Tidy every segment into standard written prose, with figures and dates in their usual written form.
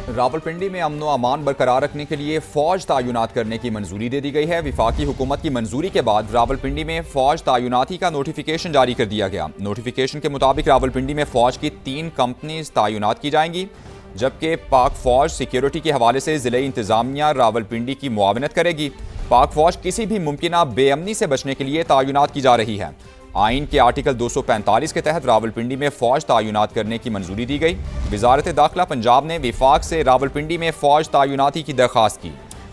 راولپنڈی میں امن و امان برقرار رکھنے کے لیے فوج تعینات کرنے کی منظوری دے دی گئی ہے۔ وفاقی حکومت کی منظوری کے بعد راولپنڈی میں فوج تعیناتی کا نوٹیفیکیشن جاری کر دیا گیا۔ نوٹیفیکیشن کے مطابق راولپنڈی میں فوج کی 3 کمپنیز تعینات کی جائیں گی، جبکہ پاک فوج سیکیورٹی کے حوالے سے ضلعی انتظامیہ راولپنڈی کی معاونت کرے گی۔ پاک فوج کسی بھی ممکنہ بے امنی سے بچنے کے لیے تعینات کی جا رہی ہے۔ آئین کے آرٹیکل 245 کے تحت راولپنڈی میں فوج تعینات کرنے کی منظوری دی گئی۔ وزارت داخلہ پنجاب نے وفاق سے راولپنڈی میں فوج تعیناتی کی درخواست کی۔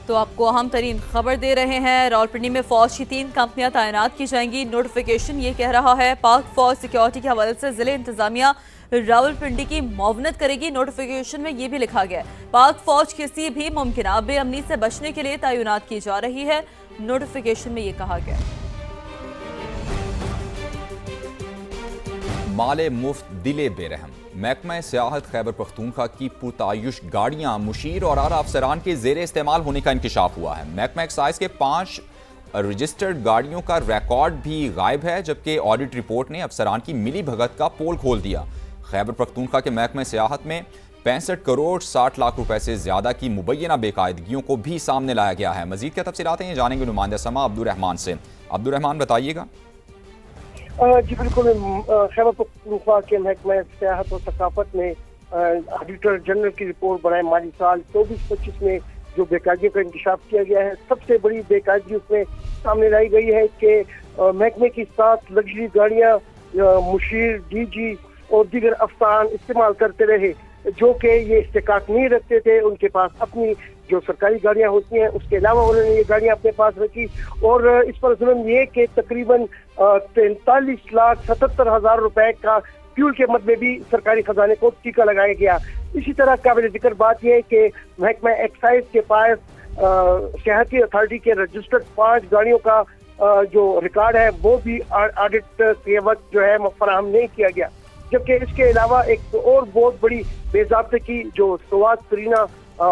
تو آپ کو اہم ترین خبر دے رہے ہیں، راولپنڈی میں فوج کی 3 کمپنیاں تعینات کی جائیں گی۔ نوٹیفیکیشن یہ کہہ رہا ہے پاک فوج سیکیورٹی کے حوالے سے ضلع انتظامیہ راولپنڈی کی معاونت کرے گی۔ نوٹیفیکیشن میں یہ بھی لکھا گیا ہے پاک فوج کسی بھی ممکنہ بے امنی سے بچنے کے لیے تعینات کی جا رہی ہے۔ نوٹیفیکیشن میں یہ کہا گیا مال مفت دل بے رحم۔ محکمہ سیاحت خیبر پختونخوا کی پرتعیش گاڑیاں مشیر اور اعلیٰ افسران کے زیر استعمال ہونے کا انکشاف ہوا ہے۔ محکمہ ایکسائز کے 5 رجسٹرڈ گاڑیوں کا ریکارڈ بھی غائب ہے، جبکہ آڈٹ رپورٹ نے افسران کی ملی بھگت کا پول کھول دیا۔ خیبر پختونخوا کے محکمہ سیاحت میں 65 کروڑ 60 لاکھ روپے سے زیادہ کی مبینہ بے قاعدگیوں کو بھی سامنے لایا گیا ہے۔ مزید کیا تفصیلات ہیں یہ جانیں گے نمائندہ سما عبدالرحمان سے۔ عبدالرحمان بتائیے گا۔ جی بالکل، خیبر پختونخوا کے محکمہ سیاحت و ثقافت میں آڈیٹر جنرل کی رپورٹ برائے مالی سال 24-25 میں جو بے قاعدگیوں کا انکشاف کیا گیا ہے، سب سے بڑی بے قاعدگی اس میں سامنے لائی گئی ہے کہ محکمے کی 7 لگژری گاڑیاں مشیر، ڈی جی اور دیگر افسران استعمال کرتے رہے، جو کہ یہ استحقاق نہیں رکھتے تھے۔ ان کے پاس اپنی جو سرکاری گاڑیاں ہوتی ہیں اس کے علاوہ انہوں نے یہ گاڑیاں اپنے پاس رکھی، اور اس پر ظلم یہ کہ تقریباً 43,77,000 روپے کا فیول کے مد میں بھی سرکاری خزانے کو ٹیکہ لگایا گیا۔ اسی طرح قابل ذکر بات یہ ہے کہ محکمہ ایکسائز کے پاس سیاحتی اتھارٹی کے رجسٹرڈ 5 گاڑیوں کا جو ریکارڈ ہے وہ بھی آڈٹ کے وقت جو ہے فراہم نہیں کیا گیا، جبکہ اس کے علاوہ ایک اور بہت بڑی بے ضابطے کی جو سواد سرینا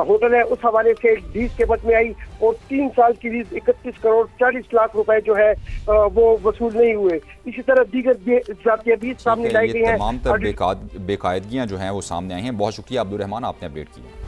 ہوٹل ہے اس حوالے سے لیز کے مد میں آئی، اور 3 سال کی لیز 31 کروڑ 40 لاکھ روپے جو ہے وہ وصول نہیں ہوئے۔ اسی طرح دیگر بے ضابطے بھی سامنے لائی گئی ہیں۔ تمام تر بے قاعدگیاں جو ہیں وہ سامنے آئی ہیں۔ بہت شکریہ عبدالرحمان، آپ نے اپڈیٹ کیا۔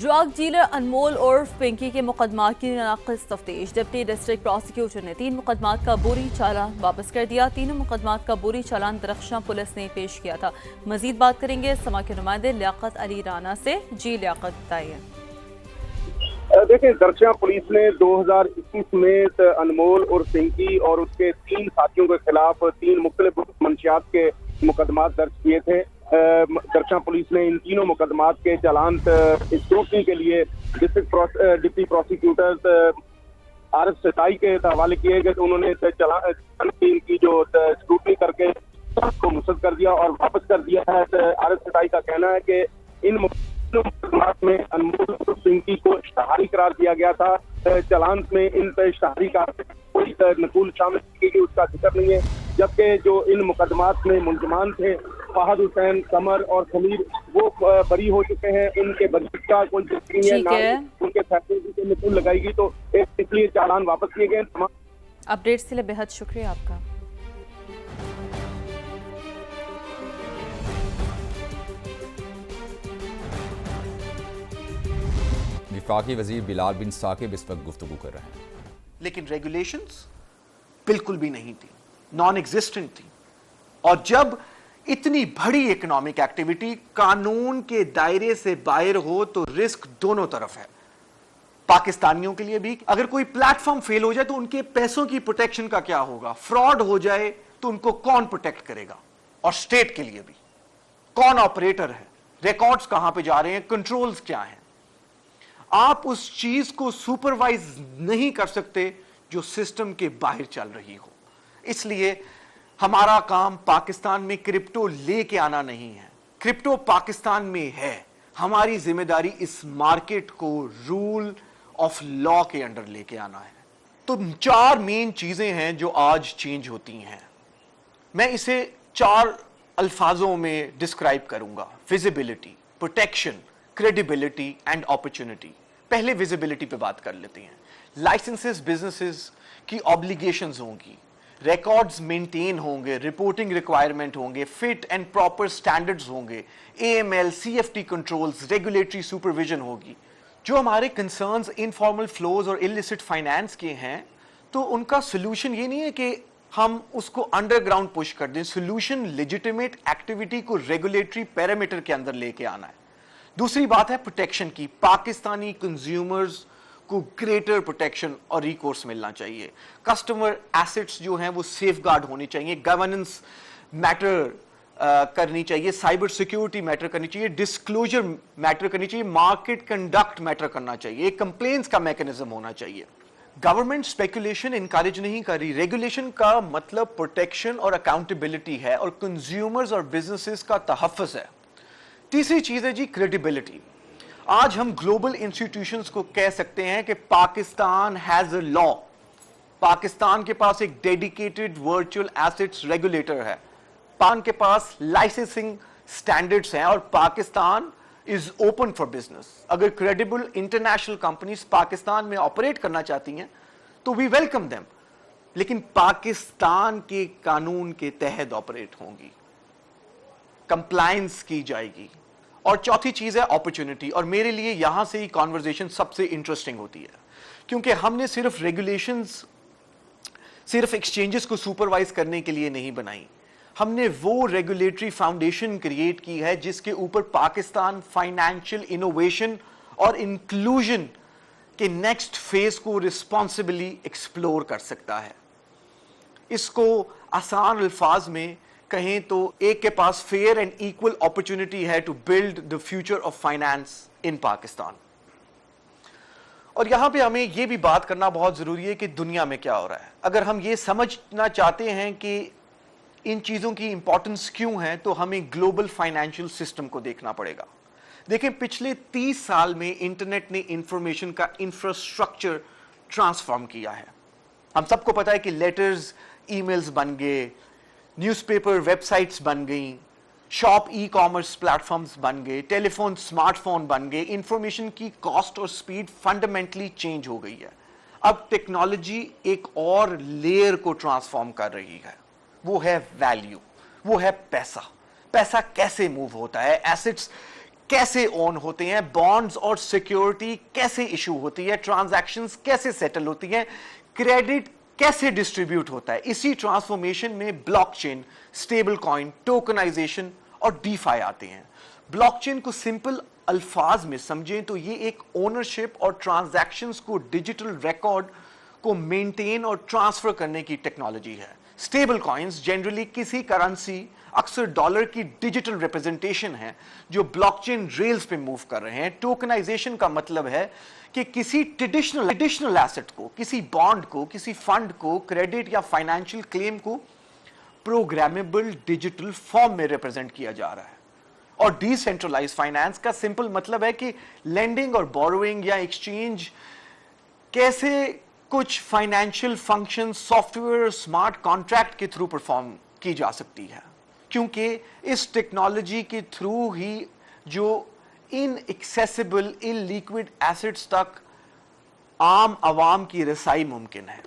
ڈرگ ڈیلر انمول عرف پنکی کے مقدمات کی ناقص تفتیش۔ ڈپٹی ڈسٹرکٹ پروسیکیوٹر نے 3 مقدمات کا بوری چالان واپس کر دیا۔ تینوں مقدمات کا بوری چالان درخشاں پولیس نے پیش کیا تھا۔ مزید بات کریں گے سما کے نمائندے لیاقت علی رانا سے۔ جی لیاقت بتائیے۔ دیکھیں، درخشاں پولیس نے 2021 میں انمول عرف پنکی اور اس کے 3 ساتھیوں کے خلاف 3 مختلف منشیات کے مقدمات درج کیے تھے۔ درخشاں پولیس نے ان تینوں مقدمات کے چالان اسکروٹنی کے لیے ڈپٹی پروسیکیوٹر عارف ستائی کے حوالے کیے گئے، تو انہوں نے چالان کی جو اسکروٹنی کر کے کو مسترد کر دیا اور واپس کر دیا ہے۔ عارف ستائی کا کہنا ہے کہ ان مقدمات میں انمول عرف پنکی کو اشتہاری قرار دیا گیا تھا۔ چالان میں ان پہ اشتہاری کا کوئی نقول شامل کی گئی، اس کا ذکر نہیں ہے، جبکہ جو ان مقدمات میں ملزمان تھے فہد حسین، قمر اور خمیر، وہ بری ہو چکے ہیں۔ ان کے بری کا کوئی ذکر نہیں ہے، نہ ان کے فیصلے کی نقول لگائی گئی، تو اس لیے چالان واپس کیے گئے۔ اپڈیٹس کے لیے بہت شکریہ آپ کا۔ وفاقی وزیر بلال بن ثاقب اس وقت گفتگو کر رہے ہیں، لیکن ریگولیشنز بالکل بھی نہیں تھی، نان ایگزسٹنٹ تھی، اور جب اتنی بڑی اکنامک ایکٹیویٹی قانون کے دائرے سے باہر ہو تو رسک دونوں طرف ہے۔ پاکستانیوں کے لیے بھی اگر کوئی پلیٹ فارم فیل ہو جائے تو ان کے پیسوں کی پروٹیکشن کا کیا ہوگا، فراڈ ہو جائے تو ان کو کون پروٹیکٹ کرے گا، اور سٹیٹ کے لیے بھی کون آپریٹر ہے، ریکارڈز کہاں پہ جا رہے ہیں، کنٹرولز کیا ہیں۔ آپ اس چیز کو سپروائز نہیں کر سکتے جو سسٹم کے باہر چل رہی ہو۔ اس لیے ہمارا کام پاکستان میں کرپٹو لے کے آنا نہیں ہے، کرپٹو پاکستان میں ہے۔ ہماری ذمہ داری اس مارکیٹ کو رول آف لا کے انڈر لے کے آنا ہے۔ تو 4 مین چیزیں ہیں جو آج چینج ہوتی ہیں، میں اسے 4 الفاظوں میں ڈسکرائب کروں گا: visibility, protection, credibility and opportunity. پہلے ویزیبلٹی پہ بات کر لیتے ہیں۔ لائسنسز بزنسز کی آبلیگیشنز ہوں گی، रिकॉर्ड्स मेंटेन होंगे, रिपोर्टिंग रिक्वायरमेंट होंगे, फिट एंड प्रॉपर स्टैंडर्ड्स होंगे, AML, CFT controls, regulatory supervision होगी। जो हमारे कंसर्न्स इनफॉर्मल फ्लोज और इलिसिट फाइनेंस के हैं, तो उनका सोल्यूशन ये नहीं है कि हम उसको अंडरग्राउंड पुश कर दें। सोल्यूशन लेजिटिमेट एक्टिविटी को रेगुलेटरी पैरामीटर के अंदर लेके आना है। दूसरी बात है प्रोटेक्शन की। पाकिस्तानी कंज्यूमर्स को ग्रेटर प्रोटेक्शन और रिकोर्स मिलना चाहिए। कस्टमर एसेट्स जो हैं वो सेफगार्ड होनी चाहिए, गवर्नेंस मैटर करनी चाहिए, साइबर सिक्योरिटी मैटर करनी चाहिए, डिस्क्लोजर मैटर करनी चाहिए, मार्केट कंडक्ट मैटर करना चाहिए, कंप्लेंट्स का मैकेनिज्म होना चाहिए। गवर्नमेंट स्पेकुलेशन इनकरेज नहीं कर रही। रेगुलेशन का मतलब प्रोटेक्शन और अकाउंटेबिलिटी है और कंज्यूमर्स और बिजनेसेस का तहफ़्फ़ुज़ है। तीसरी चीज है जी क्रेडिबिलिटी। आज हम ग्लोबल इंस्टीट्यूशंस को कह सकते हैं कि Pakistan has a law, Pakistan के पास एक डेडिकेटेड वर्चुअल एसेट्स रेगुलेटर है, पाकिस्तान के पास लाइसेंसिंग स्टैंडर्ड्स हैं और Pakistan is open for business. अगर क्रेडिबल इंटरनेशनल कंपनीज पाकिस्तान में ऑपरेट करना चाहती हैं तो वी वेलकम देम, लेकिन पाकिस्तान के कानून के तहत ऑपरेट होंगी, कंप्लायंस की जाएगी। और चौथी चीज है अपॉर्चुनिटी, और मेरे लिए यहां से ही कॉन्वर्जेशन सबसे इंटरेस्टिंग होती है, क्योंकि हमने सिर्फ रेगुलेशंस सिर्फ एक्सचेंजेस को सुपरवाइज करने के लिए नहीं बनाई, हमने वो रेगुलेटरी फाउंडेशन क्रिएट की है जिसके ऊपर पाकिस्तान फाइनेंशियल इनोवेशन और इंक्लूजन के नेक्स्ट फेज को रिस्पॉन्सिबली एक्सप्लोर कर सकता है। इसको आसान अल्फाज में कहें तो एक के पास फेयर एंड इक्वल अपॉर्चुनिटी है to build the future of finance in Pakistan. और यहां पे हमें यह भी बात करना बहुत जरूरी है कि दुनिया में क्या हो रहा है। अगर हम ये समझना चाहते हैं कि इन चीजों की इंपॉर्टेंस क्यों है, तो हमें ग्लोबल फाइनेंशियल सिस्टम को देखना पड़ेगा। देखें, पिछले 30 साल में इंटरनेट ने इंफॉर्मेशन का इंफ्रास्ट्रक्चर ट्रांसफॉर्म किया है। हम सबको पता है कि लेटर्स ईमेल्स बन गए, न्यूज़पेपर वेबसाइट्स बन गई, शॉप ई कॉमर्स प्लेटफॉर्म्स बन गए, टेलीफोन स्मार्टफोन बन गए। इंफॉर्मेशन की कॉस्ट और स्पीड फंडामेंटली चेंज हो गई है। अब टेक्नोलॉजी एक और लेयर को ट्रांसफॉर्म कर रही है, वो है वैल्यू, वो है पैसा। पैसा कैसे मूव होता है, एसेट्स कैसे ओन होते हैं, बॉन्ड्स और सिक्योरिटी कैसे इशू होती है, ट्रांजैक्शंस कैसे सेटल होती है, क्रेडिट कैसे डिस्ट्रीब्यूट होता है। इसी ट्रांसफॉर्मेशन में ब्लॉकचेन, स्टेबल कॉइन, टोकनाइजेशन और डीफाई आते हैं। ब्लॉकचेन को सिंपल अल्फाज में समझें तो ये एक ओनरशिप और ट्रांजैक्शंस को डिजिटल रिकॉर्ड को मेंटेन और ट्रांसफर करने की टेक्नोलॉजी है। स्टेबल कॉइन्स जनरली किसी करेंसी, अक्सर डॉलर की डिजिटल रिप्रेजेंटेशन है जो ब्लॉकचेन रेल्स पे मूव कर रहे हैं। टोकनाइजेशन का मतलब है कि किसी ट्रेडिशनल एसेट को, किसी बॉन्ड को, किसी फंड को, क्रेडिट या फाइनेंशियल क्लेम को प्रोग्रामेबल डिजिटल फॉर्म में रिप्रेजेंट किया जा रहा है। और डिसेंट्रलाइज्ड फाइनेंस का सिंपल मतलब है कि लेंडिंग और बोरोइंग या एक्सचेंज कैसे कुछ financial function software smart contract के थ्रू परफॉर्म की जा सकती है, क्योंकि इस टेक्नोलॉजी के थ्रू ही जो इनएक्सेसिबल इलिक्विड एसेट्स तक आम आवाम की रसाई मुमकिन है,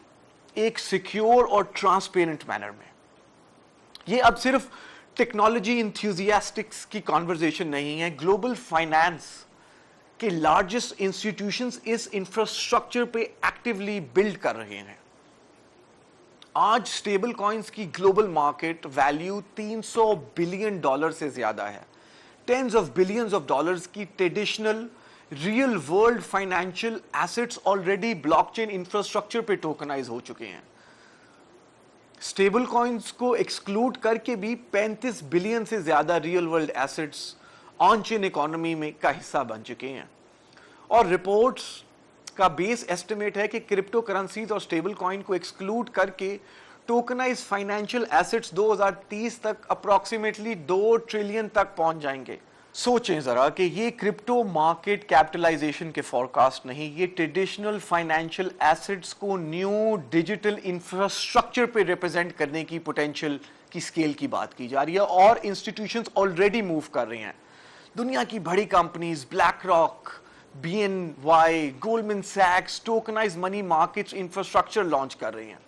एक सिक्योर और ट्रांसपेरेंट मैनर में। ये अब सिर्फ टेक्नोलॉजी इंथ्यूजियास्टिक्स की कॉन्वर्जेशन नहीं है। ग्लोबल फाइनेंस के लार्जेस्ट इंस्टीट्यूशंस इस इंफ्रास्ट्रक्चर पे एक्टिवली बिल्ड कर रहे हैं। आज स्टेबल कॉइन्स की ग्लोबल मार्केट वैल्यू $300 बिलियन से ज्यादा है। Tens of billions of dollars की traditional real world financial assets already blockchain infrastructure पे टोकनाइज हो चुके हैं। स्टेबल कॉइन्स को एक्सक्लूड करके भी 35 बिलियन से ज्यादा real world assets on chain economy में का हिस्सा बन चुके हैं। और रिपोर्ट्स का बेस एस्टिमेट है कि क्रिप्टो करेंसीज और स्टेबल कॉइन को एक्सक्लूड करके टोकनाइज फाइनेंशियल एसेट्स 2030 तक अप्रोक्सीमेटली 2 ट्रिलियन तक पहुंच जाएंगे। सोचें जरा कि ये क्रिप्टो मार्केट कैपिटलाइजेशन के फॉरकास्ट नहीं, ये ट्रेडिशनल फाइनेंशियल एसेट्स को न्यू डिजिटल इंफ्रास्ट्रक्चर पे रिप्रेजेंट करने की पोटेंशियल की स्केल की बात की जा रही है। और इंस्टीट्यूशंस ऑलरेडी मूव कर रही हैं। दुनिया की बड़ी companies black rock, BNY, Goldman सैक्स tokenize money markets infrastructure launch कर रही हैं।